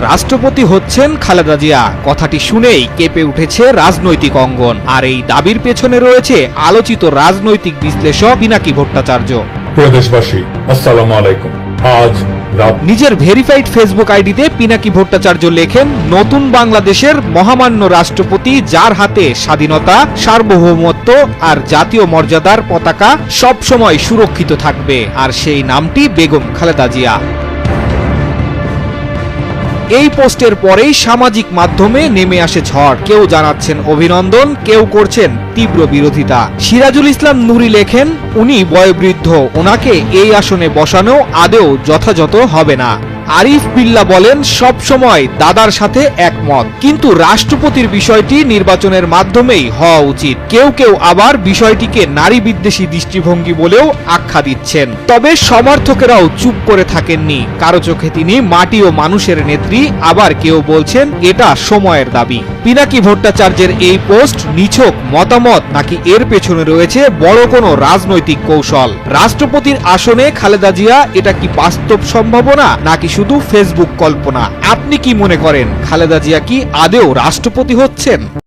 রাষ্ট্রপতি হচ্ছেন খালেদা জিয়া। কথাটি শুনেই কেঁপে উঠেছে রাজনৈতিক অঙ্গন। আর এই দাবির পেছনে রয়েছে আলোচিত রাজনৈতিক বিশ্লেষক পিনাকি ভট্টাচার্য। প্রিয় দেশবাসী, আসসালামু আলাইকুম। আজ নিজের ভেরিফাইড ফেসবুক আইডিতে পিনাকি ভট্টাচার্য লেখেন, নতুন বাংলাদেশের মহামান্য রাষ্ট্রপতি, যার হাতে স্বাধীনতা, সার্বভৌমত্ব আর জাতীয় মর্যাদার পতাকা সব সময় সুরক্ষিত থাকবে, আর সেই নামটি বেগম খালেদা জিয়া। এই পোস্টের পরেই সামাজিক মাধ্যমে নেমে আসে ঝড়। কেউ জানাচ্ছেন অভিনন্দন, কেউ করছেন তীব্র বিরোধিতা। সিরাজুল ইসলাম নুরি লেখেন, উনি বয়োবৃদ্ধ, ওনাকে এই আসনে বসানো আদৌ যথাযথ হবে না। আরিফ বিল্লাহ বলেন, সব সময় দাদার সাথে একমত, কিন্তু রাষ্ট্রপতির বিষয়টি নির্বাচনের মাধ্যমেই হওয়া উচিত। কেউ কেউ আবার বিষয়টিকে নারী বিদ্বেষী দৃষ্টিভঙ্গি বলেও আখ্যা দিচ্ছেন। তবে সমর্থকেরাও চুপ করে থাকেননি। কারো চোখে তিনি মাটি ও মানুষের নেত্রী, আবার কেউ বলছেন এটা সময়ের দাবি। পিনাকি ভট্টাচার্যের এই পোস্ট নিছক মতামত, নাকি এর পেছনে রয়েছে বড় কোনো রাজনৈতিক কৌশল? রাষ্ট্রপতির আসনে খালেদা জিয়া, এটা কি বাস্তব সম্ভাবনা, নাকি শুধু ফেসবুক কল্পনা? আপনি কি মনে করেন, খালেদা জিয়া কি আদৌ রাষ্ট্রপতি হচ্ছেন?